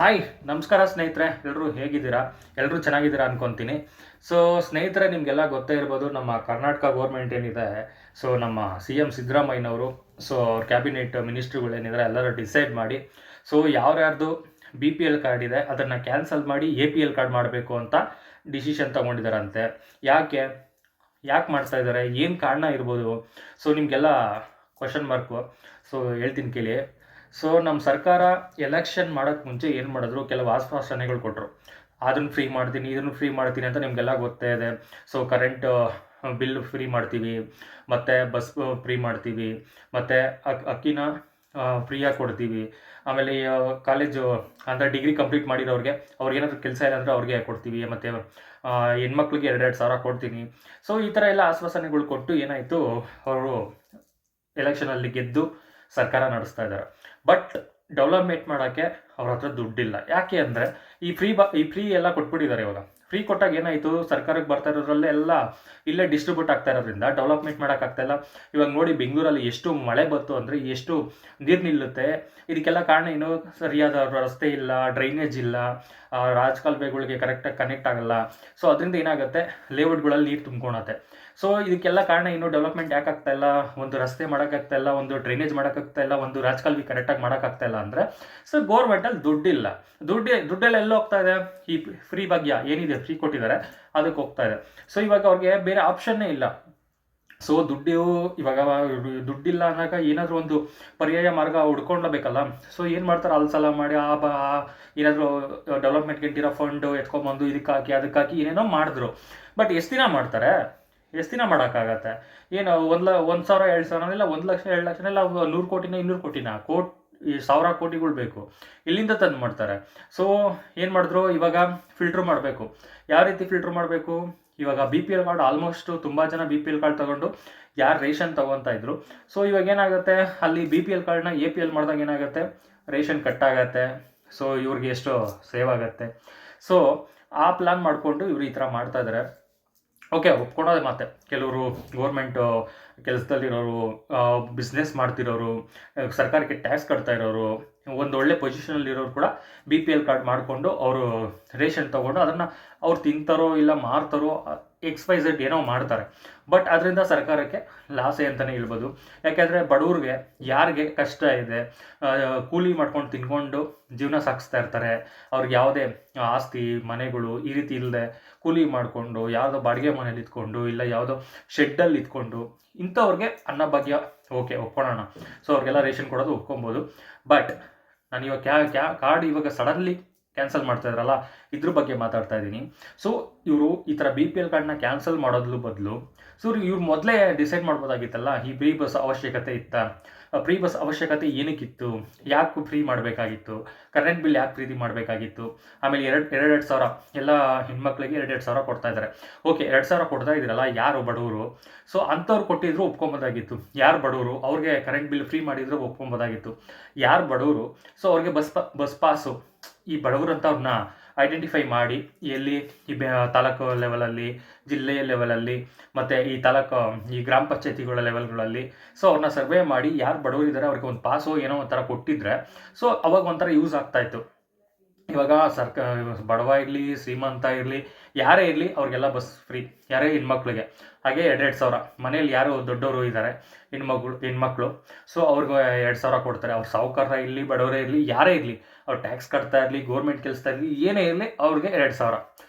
Hi, ನಮಸ್ಕಾರ ಸ್ನೇಹಿತರೆ. ಎಲ್ಲರೂ ಹೇಗಿದ್ದೀರಾ? ಎಲ್ಲರೂ ಚೆನ್ನಾಗಿದ್ದೀರಾ ಅನ್ಕೊತೀನಿ. ಸೊ ಸ್ನೇಹಿತರೆ, ನಿಮಗೆಲ್ಲ ಗೊತ್ತೇ ಇರ್ಬೋದು, ನಮ್ಮ ಕರ್ನಾಟಕ ಗೌರ್ಮೆಂಟ್ ಏನಿದೆ, ಸೊ ನಮ್ಮ ಸಿ ಎಂ ಸಿದ್ದರಾಮಯ್ಯನವರು, ಸೊ ಅವ್ರ ಕ್ಯಾಬಿನೆಟ್ ಮಿನಿಸ್ಟ್ರುಗಳೇನಿದ್ದಾರೆ ಎಲ್ಲರೂ ಡಿಸೈಡ್ ಮಾಡಿ, ಸೊ ಯಾರ್ಯಾರ್ದು ಬಿ ಪಿ ಎಲ್ ಕಾರ್ಡ್ ಇದೆ ಅದನ್ನು ಕ್ಯಾನ್ಸಲ್ ಮಾಡಿ ಎ ಪಿ ಎಲ್ ಕಾರ್ಡ್ ಮಾಡಬೇಕು ಅಂತ ಡಿಸಿಷನ್ ತೊಗೊಂಡಿದ್ದಾರಂತೆ. ಯಾಕೆ ಯಾಕೆ ಮಾಡ್ತಾ ಇದ್ದಾರೆ, ಏನು ಕಾರಣ ಇರ್ಬೋದು? ಸೊ ನಿಮಗೆಲ್ಲ ಕ್ವಶನ್ ಮಾರ್ಕು. ಸೊ ಹೇಳ್ತೀನಿ ಕೇಳಿ. ಸೊ ನಮ್ಮ ಸರ್ಕಾರ ಎಲೆಕ್ಷನ್ ಮಾಡೋಕ್ಕೆ ಮುಂಚೆ ಏನು ಮಾಡಿದ್ರು, ಕೆಲವು ಆಶ್ವಾಸನೆಗಳು ಕೊಟ್ಟರು. ಅದನ್ನು ಫ್ರೀ ಮಾಡ್ತೀನಿ, ಇದನ್ನು ಫ್ರೀ ಮಾಡ್ತೀನಿ ಅಂತ ನಿಮಗೆಲ್ಲ ಗೊತ್ತೇ ಇದೆ. ಸೊ ಕರೆಂಟ್ ಬಿಲ್ ಫ್ರೀ ಮಾಡ್ತೀವಿ, ಮತ್ತು ಬಸ್ ಫ್ರೀ ಮಾಡ್ತೀವಿ, ಮತ್ತು ಅಕ್ಕಿನ ಫ್ರೀಯಾಗಿ ಕೊಡ್ತೀವಿ. ಆಮೇಲೆ ಕಾಲೇಜು ಅಂದರೆ ಡಿಗ್ರಿ ಕಂಪ್ಲೀಟ್ ಮಾಡಿರೋರಿಗೆ ಅವ್ರಿಗೇನಾದರೂ ಕೆಲಸ ಇಲ್ಲ ಅಂದರೆ ಅವ್ರಿಗೆ ಕೊಡ್ತೀವಿ. ಮತ್ತು ಹೆಣ್ಮಕ್ಳಿಗೆ 2,000 ಕೊಡ್ತೀನಿ. ಸೊ ಈ ಥರ ಎಲ್ಲ ಆಶ್ವಾಸನೆಗಳು ಕೊಟ್ಟು ಏನಾಯಿತು, ಅವರು ಎಲೆಕ್ಷನಲ್ಲಿ ಗೆದ್ದು ಸರ್ಕಾರ ನಡೆಸ್ತಾ ಇದ್ದಾರೆ. ಬಟ್ ಡೆವಲಪ್ಮೆಂಟ್ ಮಾಡೋಕ್ಕೆ ಅವ್ರ ಹತ್ರ ದುಡ್ಡಿಲ್ಲ. ಯಾಕೆ ಅಂದರೆ ಈ ಫ್ರೀ ಎಲ್ಲ ಕೊಟ್ಬಿಟ್ಟಿದ್ದಾರೆ. ಇವಾಗ ಫ್ರೀ ಕೊಟ್ಟಾಗ ಏನಾಯಿತು, ಸರ್ಕಾರಕ್ಕೆ ಬರ್ತಾ ಇರೋದ್ರಲ್ಲೇ ಎಲ್ಲ ಇಲ್ಲೇ ಡಿಸ್ಟ್ರಿಬ್ಯೂಟ್ ಆಗ್ತಾ ಇರೋದ್ರಿಂದ ಡೆವಲಪ್ಮೆಂಟ್ ಮಾಡೋಕ್ಕಾಗ್ತಾಯಿಲ್ಲ. ಇವಾಗ ನೋಡಿ, ಬೆಂಗಳೂರಲ್ಲಿ ಎಷ್ಟು ಮಳೆ ಬಂತು ಅಂದರೆ ಎಷ್ಟು ನೀರು ನಿಲ್ಲುತ್ತೆ. ಇದಕ್ಕೆಲ್ಲ ಕಾರಣ ಏನು? ಸರಿಯಾದ ರಸ್ತೆ ಇಲ್ಲ, ಡ್ರೈನೇಜ್ ಇಲ್ಲ, ರಾಜಕಾಲುವೆಗಳಿಗೆ ಕರೆಕ್ಟಾಗಿ ಕನೆಕ್ಟ್ ಆಗಲ್ಲ. ಸೊ ಅದರಿಂದ ಏನಾಗುತ್ತೆ, ಲೇಔಟ್ಗಳಲ್ಲಿ ನೀರು ತುಂಬ್ಕೊಳತ್ತೆ. ಸೊ ಇದಕ್ಕೆಲ್ಲ ಕಾರಣ ಏನು? ಡೆವಲಪ್ಮೆಂಟ್ ಯಾಕೆ ಆಗ್ತಾ ಇಲ್ಲ? ಒಂದು ರಸ್ತೆ ಮಾಡೋಕ್ಕಾಗ್ತಾ ಇಲ್ಲ, ಒಂದು ಡ್ರೈನೇಜ್ ಮಾಡೋಕ್ಕಾಗ್ತಾ ಇಲ್ಲ, ಒಂದು ರಾಜಕಾಲುವೆ ಕರೆಕ್ಟಾಗಿ ಮಾಡೋಕ್ಕಾಗ್ತಾ ಇಲ್ಲ ಅಂದರೆ ಸೊ ಗೌರ್ಮೆಂಟಲ್ಲಿ ದುಡ್ಡಿಲ್ಲ. ದುಡ್ಡೆಲ್ಲ ಎಲ್ಲ ಹೋಗ್ತಾ ಇದೆ? ಈ ಫ್ರೀ ಭಾಗ್ಯ ಏನಿದೆ, ಫ್ರೀ ಕೊಟ್ಟಿದ್ದಾರೆ ಅದಕ್ಕೆ ಹೋಗ್ತಾ ಇದೆ. ಸೊ ಇವಾಗ ಅವ್ರಿಗೆ ಬೇರೆ ಆಪ್ಷನ್ನೇ ಇಲ್ಲ. ಸೊ ಇವಾಗ ದುಡ್ಡಿಲ್ಲ ಅನ್ನೋಕೆ ಏನಾದರೂ ಒಂದು ಪರ್ಯಾಯ ಮಾರ್ಗ ಹುಡ್ಕೊಂಡ್ಬೇಕಲ್ಲ. ಸೊ ಏನು ಮಾಡ್ತಾರೆ, ಅಲ್ಸಲ ಮಾಡಿ ಏನಾದರೂ ಡೆವಲಪ್ಮೆಂಟ್ಗೆ ಇಟ್ಟಿರೋ ಫಂಡು ಎತ್ಕೊಂಬಂದು ಇದಕ್ಕೆ ಹಾಕಿ ಅದಕ್ಕೆ ಹಾಕಿ ಏನೇನೋ ಮಾಡಿದ್ರು. ಬಟ್ ಎಷ್ಟು ದಿನ ಮಾಡ್ತಾರೆ? ಎಷ್ಟು ದಿನ ಮಾಡೋಕ್ಕಾಗತ್ತೆ? ಏನು 1,000 2,000 ಇಲ್ಲ 1,00,000 2,00,000 ಇಲ್ಲ 100 ಕೋಟಿನ 200 ಕೋಟಿನ ಸಾವಿರ ಕೋಟಿಗಳು ಬೇಕು. ಇಲ್ಲಿಂದ ತಂದು ಮಾಡ್ತಾರೆ. ಸೊ ಏನು ಮಾಡಿದ್ರು, ಇವಾಗ ಫಿಲ್ಟ್ರ್ ಮಾಡಬೇಕು. ಯಾವ ರೀತಿ ಫಿಲ್ಟ್ರ್ ಮಾಡಬೇಕು? ಇವಾಗ B P L card almost ತುಂಬ ಜನ ಬಿ ಪಿ ಎಲ್ ಕಾರ್ಡ್ ತೊಗೊಂಡು ಯಾರು ರೇಷನ್ ತೊಗೊತಾ ಇದ್ರು. ಸೊ ಇವಾಗ ಏನಾಗುತ್ತೆ, ಅಲ್ಲಿ ಬಿ ಪಿ ಎಲ್ ಕಾರ್ಡ್ನ ಎ ಪಿ ಎಲ್ ಮಾಡಿದಾಗ ಏನಾಗುತ್ತೆ, ರೇಷನ್ ಕಟ್ ಆಗುತ್ತೆ. ಸೊ ಇವ್ರಿಗೆ ಎಷ್ಟು ಸೇವ್ ಆಗುತ್ತೆ. ಸೊ ಆ ಪ್ಲ್ಯಾನ್ ಮಾಡಿಕೊಂಡು ಇವರು ಈ ಥರ ಮಾಡ್ತಾ ಇದ್ದಾರೆ. ಓಕೆ, ಒಪ್ಕೊಳೋದೆ. ಮತ್ತೆ ಕೆಲವರು ಗೌರ್ಮೆಂಟು ಕೆಲಸದಲ್ಲಿರೋರು, ಬಿಸ್ನೆಸ್ ಮಾಡ್ತಿರೋರು, ಸರ್ಕಾರಕ್ಕೆ ಟ್ಯಾಕ್ಸ್ ಕಟ್ತಾ ಇರೋರು, ಒಂದು ಒಳ್ಳೆ ಪೊಸಿಷನಲ್ಲಿರೋರು ಕೂಡ ಬಿ ಪಿ ಎಲ್ ಕಾರ್ಡ್ ಮಾಡಿಕೊಂಡು ಅವರು ರೇಷನ್ ತೊಗೊಂಡು ಅದನ್ನು ಅವ್ರು ತಿಂತಾರೋ ಇಲ್ಲ ಮಾರ್ತಾರೋ XYZ ಏನೋ ಮಾಡ್ತಾರೆ. ಬಟ್ ಅದರಿಂದ ಸರ್ಕಾರಕ್ಕೆ ಲಾಸೇ ಅಂತಲೇ ಹೇಳ್ಬೋದು. ಯಾಕೆಂದರೆ ಬಡವ್ರಿಗೆ, ಯಾರಿಗೆ ಕಷ್ಟ ಇದೆ, ಕೂಲಿ ಮಾಡ್ಕೊಂಡು ತಿನ್ಕೊಂಡು ಜೀವನ ಸಾಗಿಸ್ತಾ ಇರ್ತಾರೆ, ಅವ್ರಿಗೆ ಯಾವುದೇ ಆಸ್ತಿ ಮನೆಗಳು ಈ ರೀತಿ ಇಲ್ಲದೆ ಕೂಲಿ ಮಾಡಿಕೊಂಡು ಯಾವುದೋ ಬಾಡಿಗೆ ಮನೇಲಿ ಇದ್ಕೊಂಡು ಇಲ್ಲ ಯಾವುದೋ ಶೆಡ್ಡಲ್ಲಿ ಇದ್ಕೊಂಡು ಇಂಥವ್ರಿಗೆ ಅನ್ನಭಾಗ್ಯ ಓಕೆ ಒಪ್ಕೊಳ್ಳೋಣ. ಸೊ ಅವ್ರಿಗೆಲ್ಲ ರೇಷನ್ ಕೊಡೋದು ಒಪ್ಕೊಬೋದು. ಬಟ್ ನಾನು ಇವಾಗ ಕಾರ್ಡ್ ಇವಾಗ ಸಡನ್ಲಿ ಕ್ಯಾನ್ಸಲ್ ಮಾಡ್ತಾ ಇದ್ರಲ್ಲ, ಇದ್ರ ಬಗ್ಗೆ ಮಾತಾಡ್ತಾ ಇದ್ದೀನಿ. ಸೊ ಇವರು ಈ ಥರ ಬಿ ಪಿ ಎಲ್ ಕಾರ್ಡ್ನ ಕ್ಯಾನ್ಸಲ್ ಮಾಡೋದ್ರ ಬದಲು ಇವ್ರು ಮೊದಲೇ ಡಿಸೈಡ್ ಮಾಡ್ಬೋದಾಗಿತ್ತಲ್ಲ, ಈ ಫ್ರೀ ಬಸ್ ಅವಶ್ಯಕತೆ ಇತ್ತಾ? ಫ್ರೀ ಬಸ್ ಅವಶ್ಯಕತೆ ಏನಕ್ಕಿತ್ತು? ಯಾಕೆ ಫ್ರೀ ಮಾಡಬೇಕಾಗಿತ್ತು? ಕರೆಂಟ್ ಬಿಲ್ ಯಾಕೆ ಫ್ರೀ ಮಾಡಬೇಕಾಗಿತ್ತು? ಆಮೇಲೆ 2,000 ಎಲ್ಲ ಹೆಣ್ಮಕ್ಳಿಗೆ 2,000 ಕೊಡ್ತಾ ಇದ್ದಾರೆ. ಓಕೆ, 2,000 ಕೊಡ್ತಾ ಇದ್ದೀರಲ್ಲ, ಯಾರು ಬಡವರು? ಸೊ ಅಂಥವ್ರು ಕೊಟ್ಟಿದ್ರು ಒಪ್ಕೊಬೋದಾಗಿತ್ತು. ಯಾರು ಬಡವರು ಅವ್ರಿಗೆ ಕರೆಂಟ್ ಬಿಲ್ ಫ್ರೀ ಮಾಡಿದ್ರು ಒಪ್ಕೊಬೋದಾಗಿತ್ತು. ಯಾರು ಬಡವರು, ಸೊ ಅವ್ರಿಗೆ ಬಸ್ ಪಾಸು, ಈ ಬಡವರು ಅಂತ ಅವ್ರನ್ನ ಐಡೆಂಟಿಫೈ ಮಾಡಿ ಎಲ್ಲಿ ಈ ತಾಲೂಕು ಲೆವೆಲಲ್ಲಿ, ಜಿಲ್ಲೆಯ ಲೆವೆಲಲ್ಲಿ, ಮತ್ತು ಈ ಗ್ರಾಮ ಪಂಚಾಯತಿಗಳ ಲೆವೆಲ್ಗಳಲ್ಲಿ ಸೊ ಅವ್ರನ್ನ ಸರ್ವೆ ಮಾಡಿ ಯಾರು ಬಡವರಿದ್ದಾರೆ ಅವ್ರಿಗೆ ಒಂದು ಪಾಸು ಏನೋ ಒಂಥರ ಕೊಟ್ಟಿದ್ರೆ ಸೊ ಅವಾಗ ಒಂಥರ ಯೂಸ್ ಆಗ್ತಾಯಿತ್ತು. ಇವಾಗ ಬಡವ ಇರಲಿ ಶ್ರೀಮಂತ ಇರಲಿ ಯಾರೇ ಇರಲಿ ಅವ್ರಿಗೆಲ್ಲ ಬಸ್ ಫ್ರೀ, ಯಾರೇ ಹೆಣ್ಮಕ್ಳಿಗೆ. ಹಾಗೆ 2,000 ಮನೇಲಿ ಯಾರು ದೊಡ್ಡವರು ಇದ್ದಾರೆ ಹೆಣ್ಮಕ್ಳು, ಸೊ ಅವ್ರಿಗೆ 2,000 ಕೊಡ್ತಾರೆ. ಅವ್ರು ಸಾಹುಕಾರ ಇರಲಿ ಬಡವರೇ ಇರಲಿ ಯಾರೇ ಇರಲಿ, ಅವ್ರು ಟ್ಯಾಕ್ಸ್ ಕಟ್ತಾ ಇರಲಿ ಗೌರ್ಮೆಂಟ್ ಕೆಲಸ ಇರಲಿ ಏನೇ ಇರಲಿ ಅವ್ರಿಗೆ 2,000.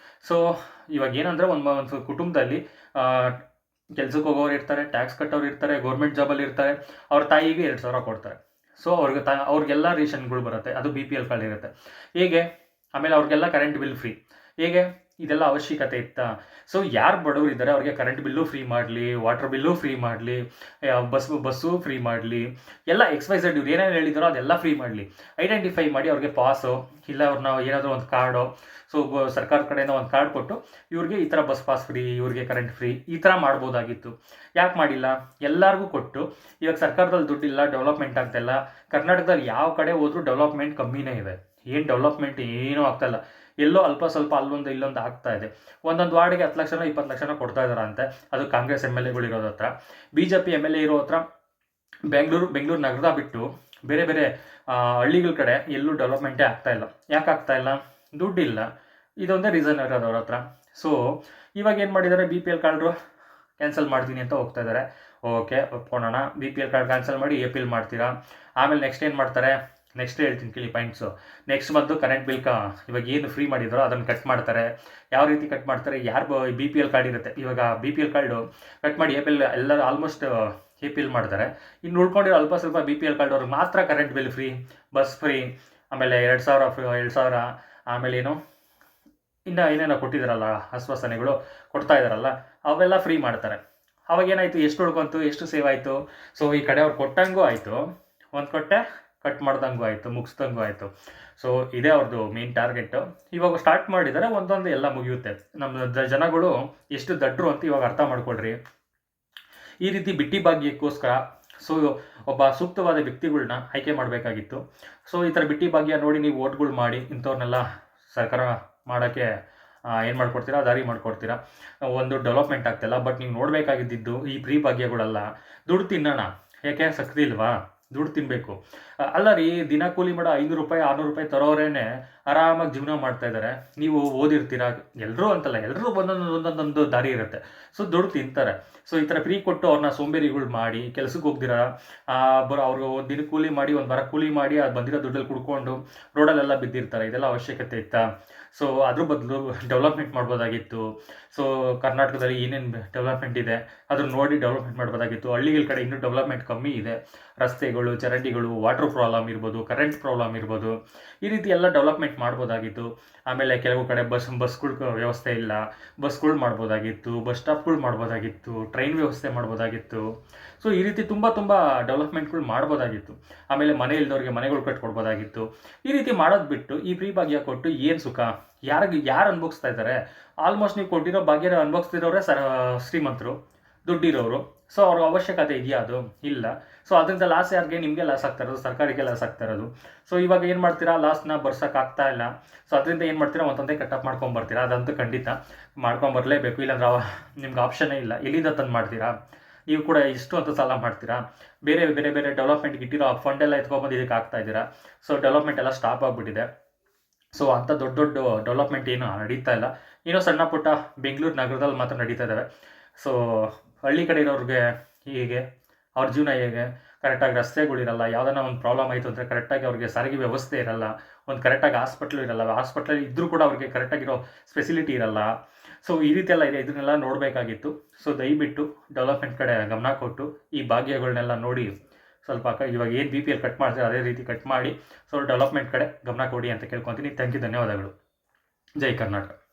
ಸೊ ಇವಾಗ ಏನಂದರೆ ಒಂದು ಕುಟುಂಬದಲ್ಲಿ ಕೆಲ್ಸಕ್ಕೆ ಹೋಗೋರು ಇರ್ತಾರೆ, ಟ್ಯಾಕ್ಸ್ ಕಟ್ಟೋರು ಇರ್ತಾರೆ, ಗೌರ್ಮೆಂಟ್ ಜಾಬಲ್ಲಿ ಇರ್ತಾರೆ, ಅವ್ರ ತಾಯಿಗೆ 2,000 ಕೊಡ್ತಾರೆ. ಸೊ ಅವ್ರಿಗೆಲ್ಲ ರೇಷನ್ಗಳು ಬರುತ್ತೆ, ಅದು ಬಿ ಪಿ ಎಲ್ ಕಾರ್ಡ್ ಇರುತ್ತೆ. ಹೇಗೆ? ಆಮೇಲೆ ಅವ್ರಿಗೆಲ್ಲ ಕರೆಂಟ್ ಬಿಲ್ ಫ್ರೀ. ಹೇಗೆ? ಇದೆಲ್ಲ ಅವಶ್ಯಕತೆ ಇತ್ತಾ? ಸೊ ಯಾರು ಬಡವರು ಇದ್ದಾರೆ ಅವ್ರಿಗೆ ಕರೆಂಟ್ ಬಿಲ್ಲು ಫ್ರೀ ಮಾಡಲಿ, ವಾಟರ್ ಬಿಲ್ಲು ಫ್ರೀ ಮಾಡಲಿ, ಬಸ್ಸು ಫ್ರೀ ಮಾಡಲಿ, ಎಲ್ಲ XYZ ಇವ್ರು ಏನೇನು ಹೇಳಿದಾರೋ ಅದೆಲ್ಲ ಫ್ರೀ ಮಾಡಲಿ. ಐಡೆಂಟಿಫೈ ಮಾಡಿ ಅವ್ರಿಗೆ ಪಾಸು ಇಲ್ಲ ಅವ್ರನ್ನ ಏನಾದರೂ ಒಂದು ಕಾರ್ಡು, ಸೊ ಸರ್ಕಾರದ ಕಡೆಯಿಂದ ಒಂದು ಕಾರ್ಡ್ ಕೊಟ್ಟು ಇವ್ರಿಗೆ ಈ ಥರ ಬಸ್ ಪಾಸ್ ಫ್ರೀ, ಇವ್ರಿಗೆ ಕರೆಂಟ್ ಫ್ರೀ, ಈ ಥರ ಮಾಡ್ಬೋದಾಗಿತ್ತು. ಯಾಕೆ ಮಾಡಿಲ್ಲ? ಎಲ್ಲರಿಗೂ ಕೊಟ್ಟು ಇವಾಗ ಸರ್ಕಾರದಲ್ಲಿ ದುಡ್ಡಿಲ್ಲ, ಡೆವಲಪ್ಮೆಂಟ್ ಆಗ್ತಾಯಿಲ್ಲ. ಕರ್ನಾಟಕದಲ್ಲಿ ಯಾವ ಕಡೆ ಹೋದ್ರೂ ಡೆವಲಪ್ಮೆಂಟ್ ಕಮ್ಮಿನೇ ಇದೆ. ಏನು ಡೆವಲಪ್ಮೆಂಟ್ ಏನೂ ಆಗ್ತಾಯಿಲ್ಲ. ಎಲ್ಲೋ ಅಲ್ಪ ಸ್ವಲ್ಪ ಅಲ್ಲೊಂದು ಇಲ್ಲೊಂದು ಆಗ್ತಾ ಇದೆ. ಒಂದೊಂದು ವಾರ್ಡಿಗೆ 10 ಲಕ್ಷ 20 ಲಕ್ಷ ಕೊಡ್ತಾ ಇದ್ದಾರಂತೆ. ಅದು ಕಾಂಗ್ರೆಸ್ MLA ಗಳು ಇರೋದ್ರ ಹತ್ರ. BJP MLA ಇರೋ ಹತ್ರ ಬೆಂಗಳೂರು ನಗರದ ಬಿಟ್ಟು ಬೇರೆ ಬೇರೆ ಹಳ್ಳಿಗಳ ಕಡೆ ಎಲ್ಲೂ ಡೆವಲಪ್ಮೆಂಟೇ ಆಗ್ತಾಯಿಲ್ಲ. ಯಾಕೆ ಆಗ್ತಾಯಿಲ್ಲ? ದುಡ್ಡಿಲ್ಲ. ಇದೊಂದೇ ರೀಸನ್ ಇರೋದು ಅವ್ರ ಹತ್ರ. ಸೊ ಇವಾಗ ಏನು ಮಾಡಿದ್ದಾರೆ, ಬಿ ಪಿ ಎಲ್ ಕಾರ್ಡ್ರು ಕ್ಯಾನ್ಸಲ್ ಮಾಡ್ತೀನಿ ಅಂತ ಹೋಗ್ತಾ ಇದ್ದಾರೆ. ಓಕೆ, ಒಪ್ಕೊಳ್ಳೋಣ. B P L card cancel ಮಾಡಿ ಎ ಪಿ ಎಲ್ ಮಾಡ್ತೀರಾ. ಆಮೇಲೆ ನೆಕ್ಸ್ಟ್ ಏನು ಮಾಡ್ತಾರೆ, ನೆಕ್ಸ್ಟ್ ಹೇಳ್ತೀನಿ ಕೇಳಿ ಪಾಯಿಂಟ್ಸು. ನೆಕ್ಸ್ಟ್ ಬಂದು ಕರೆಂಟ್ ಬಿಲ್ ಇವಾಗ ಏನು ಫ್ರೀ ಮಾಡಿದ್ರೋ ಅದನ್ನು ಕಟ್ ಮಾಡ್ತಾರೆ. ಯಾವ ರೀತಿ ಕಟ್ ಮಾಡ್ತಾರೆ, ಯಾರು ಬಿ ಪಿ ಎಲ್ ಕಾರ್ಡ್ ಇರುತ್ತೆ, ಇವಾಗ B P L card cut ಮಾಡಿ ಎ ಪಿ ಎಲ್ ಎಲ್ಲರೂ ಆಲ್ಮೋಸ್ಟ್ ಎ ಪಿ ಎಲ್ ಮಾಡ್ತಾರೆ. ಇನ್ನು ಉಳ್ಕೊಂಡಿರೋ ಅಲ್ಪ ಸ್ವಲ್ಪ ಬಿ ಪಿ ಎಲ್ ಕಾರ್ಡ್ ಅವ್ರಿಗೆ ಮಾತ್ರ current bill free, bus free, ಆಮೇಲೆ 2,000 ಆಮೇಲೆ ಏನು ಇನ್ನು ಏನೇನೋ ಕೊಟ್ಟಿದ್ದಾರಲ್ಲ ಆಶ್ವಾಸನೆಗಳು ಕೊಡ್ತಾ ಇದ್ದಾರಲ್ಲ, ಅವೆಲ್ಲ ಫ್ರೀ ಮಾಡ್ತಾರೆ. ಅವಾಗೇನಾಯಿತು, ಎಷ್ಟು ಉಳ್ಕೊಂತು, ಎಷ್ಟು ಸೇವ್ ಆಯಿತು? ಸೊ ಈ ಕಡೆ ಅವ್ರು ಕೊಟ್ಟಂಗೂ ಆಯಿತು, ಒಂದು ಕೊಟ್ಟೆ ಕಟ್ ಮಾಡ್ದಂಗೂ ಆಯಿತು, ಮುಗಿಸ್ದಂಗೂ ಆಯಿತು. ಸೊ ಇದೇ ಅವ್ರದ್ದು ಮೇನ್ ಟಾರ್ಗೆಟು. ಇವಾಗ ಸ್ಟಾರ್ಟ್ ಮಾಡಿದರೆ ಒಂದೊಂದು ಎಲ್ಲ ಮುಗಿಯುತ್ತೆ. ನಮ್ಮ ಜನಗಳು ಎಷ್ಟು ದಡ್ರು ಅಂತ ಇವಾಗ ಅರ್ಥ ಮಾಡ್ಕೊಳ್ರಿ. ಈ ರೀತಿ ಬಿಟ್ಟಿ ಭಾಗ್ಯಕ್ಕೋಸ್ಕರ ಸೊ ಒಬ್ಬ ಸೂಕ್ತವಾದ ವ್ಯಕ್ತಿಗಳ್ನ ಆಯ್ಕೆ ಮಾಡಬೇಕಾಗಿತ್ತು. ಸೊ ಈ ಥರ ಬಿಟ್ಟಿ ಭಾಗ್ಯ ನೋಡಿ ನೀವು ಓಟ್ಗಳು ಮಾಡಿ ಇಂಥವ್ರನ್ನೆಲ್ಲ ಸರ್ಕಾರ ಮಾಡೋಕ್ಕೆ ಏನು ಮಾಡ್ಕೊಡ್ತೀರಾ, ದಾರಿ ಮಾಡಿಕೊಡ್ತೀರಾ. ಒಂದು ಡೆವಲಪ್ಮೆಂಟ್ ಆಗ್ತಿಲ್ಲ. ಬಟ್ ನೀವು ನೋಡಬೇಕಾಗಿದ್ದು ಈ ಫ್ರೀ ಭಾಗ್ಯಗಳೆಲ್ಲ ದುಡ್ಡು ತಿನ್ನೋಣ. ಯಾಕೆ ಶಕ್ತಿ ಇಲ್ವಾ? ದುಡ್ಡು ತಿನ್ನಬೇಕು. ಅಲ್ಲ ರೀ, ದಿನ ಕೂಲಿ ಮಾಡೋ ₹500 ತರೋರೇನೆ ಆರಾಮಾಗಿ ಜೀವನ ಮಾಡ್ತಾ ಇದ್ದಾರೆ. ನೀವು ಓದಿರ್ತೀರ, ಎಲ್ಲರೂ ಅಂತಲ್ಲ, ಎಲ್ಲರೂ ಒಂದೊಂದೊಂದೊಂದೊಂದು ದಾರಿ ಇರುತ್ತೆ. ಸೊ ದುಡ್ಡು ತಿಂತಾರೆ. ಸೊ ಈ ಥರ ಫ್ರೀ ಕೊಟ್ಟು ಅವ್ರನ್ನ ಸೋಂಬೇರಿಗಳು ಮಾಡಿ ಕೆಲ್ಸಕ್ಕೆ ಹೋಗ್ದಿರ ಅವ್ರಿಗೆ ಒಂದು ದಿನ ಕೂಲಿ ಮಾಡಿ, ಒಂದು ವಾರ ಕೂಲಿ ಮಾಡಿ, ಅದು ಬಂದಿರೋ ದುಡ್ಡಲ್ಲಿ ಕುಡ್ಕೊಂಡು ರೋಡಲ್ಲೆಲ್ಲ ಬಿದ್ದಿರ್ತಾರೆ. ಇದೆಲ್ಲ ಅವಶ್ಯಕತೆ ಇತ್ತಾ? ಸೊ ಅದ್ರ ಬದಲು ಡೆವಲಪ್ಮೆಂಟ್ ಮಾಡ್ಬೋದಾಗಿತ್ತು. ಸೊ ಕರ್ನಾಟಕದಲ್ಲಿ ಏನೇನು ಡೆವಲಪ್ಮೆಂಟ್ ಇದೆ ಅದನ್ನು ನೋಡಿ ಡೆವಲಪ್ಮೆಂಟ್ ಮಾಡ್ಬೋದಾಗಿತ್ತು. ಹಳ್ಳಿಗಳ ಕಡೆ ಇನ್ನೂ ಡೆವಲಪ್ಮೆಂಟ್ ಕಮ್ಮಿ ಇದೆ. ರಸ್ತೆಗಳು, ಚರಂಡಿಗಳು, ವಾಟರ್ ಪ್ರಾಬ್ಲಮ್ ಇರ್ಬೋದು, ಕರೆಂಟ್ ಪ್ರಾಬ್ಲಮ್ ಇರ್ಬೋದು, ಈ ರೀತಿ ಎಲ್ಲ ಡೆವಲಪ್ಮೆಂಟ್ ಮಾಡ್ಬೋದಾಗಿತ್ತು. ಆಮೇಲೆ ಕೆಲವು ಕಡೆ ಬಸ್ಗಳ ವ್ಯವಸ್ಥೆ ಇಲ್ಲ, ಬಸ್ಗಳು ಮಾಡ್ಬೋದಾಗಿತ್ತು, ಬಸ್ ಸ್ಟಾಪ್ಗಳು ಮಾಡ್ಬೋದಾಗಿತ್ತು, ಟ್ರೈನ್ ವ್ಯವಸ್ಥೆ ಮಾಡ್ಬೋದಾಗಿತ್ತು. ಸೊ ಈ ರೀತಿ ತುಂಬ ಡೆವಲಪ್ಮೆಂಟ್ಗಳು ಮಾಡ್ಬೋದಾಗಿತ್ತು. ಆಮೇಲೆ ಮನೆ ಇಲ್ದವ್ರಿಗೆ ಮನೆಗಳು ಕಟ್ಕೊಡ್ಬೋದಾಗಿತ್ತು. ಈ ರೀತಿ ಮಾಡೋದು ಬಿಟ್ಟು ಈ ಫ್ರೀ ಭಾಗ್ಯ ಕೊಟ್ಟು ಏನು ಸುಖ? ಯಾರು ಅನುಭವಿಸ್ತಾ ಇದ್ದಾರೆ? ಆಲ್ಮೋಸ್ಟ್ ನೀವು ಕೊಟ್ಟಿರೋ ಭಾಗ್ಯ ಅನುಭವಿಸ್ತಿರೋರೇ ಶ್ರೀಮಂತರು, ದುಡ್ಡಿರೋರು. ಸೊ ಅವ್ರ ಅವಶ್ಯಕತೆ ಇದೆಯಾ? ಅದು ಇಲ್ಲ. ಸೊ ಅದರಿಂದ ಲಾಸ್ ಯಾರಿಗೆ? ನಿಮಗೆ ಲಾಸ್ ಆಗ್ತಾ ಇರೋದು, ಸರ್ಕಾರಕ್ಕೆ ಲಾಸ್ ಆಗ್ತಾ ಇರೋದು. ಸೊ ಇವಾಗ ಏನು ಮಾಡ್ತೀರಾ, ಲಾಸ್ನ ಬರ್ಸೋಕ್ಕಾಗ್ತಾ ಇಲ್ಲ. ಸೊ ಅದರಿಂದ ಏನು ಮಾಡ್ತೀರಾ, ಒಂದೊಂದೇ ಕಟ್ಟಪ್ ಮಾಡ್ಕೊಂಬರ್ತೀರಾ. ಅದಂತೂ ಖಂಡಿತ ಮಾಡ್ಕೊಂಬರಲೇಬೇಕು. ಇಲ್ಲಾಂದ್ರೆ ನಿಮ್ಗೆ ಆಪ್ಷನ್ನೇ ಇಲ್ಲ. ಎಲ್ಲಿಂದ ತಂದು ಮಾಡ್ತೀರಾ? ನೀವು ಕೂಡ ಇಷ್ಟು ಅಂತ ಸಾಲ ಮಾಡ್ತೀರಾ? ಬೇರೆ ಬೇರೆ ಬೇರೆ ಡೆವಲಪ್ಮೆಂಟ್ಗೆ ಇಟ್ಟಿರೋ ಫಂಡ್ ಎಲ್ಲ ಎತ್ಕೊಂಡ್ಬಂದು ಇದಕ್ಕೆ ಆಗ್ತಾ ಇದ್ದೀರಾ. ಸೊ ಡೆವಲಪ್ಮೆಂಟ್ ಎಲ್ಲ ಸ್ಟಾಪ್ ಆಗಿಬಿಟ್ಟಿದೆ. ಸೊ ಅಂಥ ದೊಡ್ಡ ದೊಡ್ಡ ಡೆವಲಪ್ಮೆಂಟ್ ಏನು ನಡೀತಾ ಇಲ್ಲ. ಏನೋ ಸಣ್ಣ ಪುಟ್ಟ ಬೆಂಗಳೂರು ನಗರದಲ್ಲಿ ಮಾತ್ರ ನಡೀತಾ ಇದ್ದಾವೆ. ಸೊ ಹಳ್ಳಿ ಕಡೆ ಇರೋರಿಗೆ ಹೀಗೆ ಅವ್ರ ಜೀವನ ಹೇಗೆ? ಕರೆಕ್ಟಾಗಿ ರಸ್ತೆಗಳಿರಲ್ಲ. ಯಾವುದನ್ನ ಒಂದು ಪ್ರಾಬ್ಲಮ್ ಆಯಿತು ಅಂದರೆ ಕರೆಕ್ಟಾಗಿ ಅವ್ರಿಗೆ ಸಾರಿಗೆ ವ್ಯವಸ್ಥೆ ಇರಲ್ಲ. ಒಂದು ಕರೆಕ್ಟಾಗಿ ಹಾಸ್ಪಿಟ್ಲು ಇರಲ್ಲ. ಹಾಸ್ಪಿಟ್ಲಲ್ಲಿ ಇದ್ದರೂ ಕೂಡ ಅವ್ರಿಗೆ ಕರೆಕ್ಟಾಗಿರೋ ಫೆಸಿಲಿಟಿ ಇರಲ್ಲ. ಸೊ ಈ ರೀತಿ ಎಲ್ಲ ಇದೆ. ಇದನ್ನೆಲ್ಲ ನೋಡಬೇಕಾಗಿತ್ತು. ಸೊ ದಯವಿಟ್ಟು ಡೆವಲಪ್ಮೆಂಟ್ ಕಡೆ ಗಮನ ಕೊಟ್ಟು ಈ ಭಾಗ್ಯಗಳನ್ನೆಲ್ಲ ನೋಡಿ ಸ್ವಲ್ಪ ಇವಾಗ ಏನು ಬಿ ಪಿ ಎಲ್ ಕಟ್ ಮಾಡ್ತಾರೆ ಅದೇ ರೀತಿ ಕಟ್ ಮಾಡಿ ಸೊ ಡೆವಲಪ್ಮೆಂಟ್ ಕಡೆ ಗಮನ ಕೊಡಿ ಅಂತ ಕೇಳ್ಕೊತೀನಿ. ಥ್ಯಾಂಕ್ ಯು, ಧನ್ಯವಾದಗಳು. ಜೈ ಕರ್ನಾಟಕ.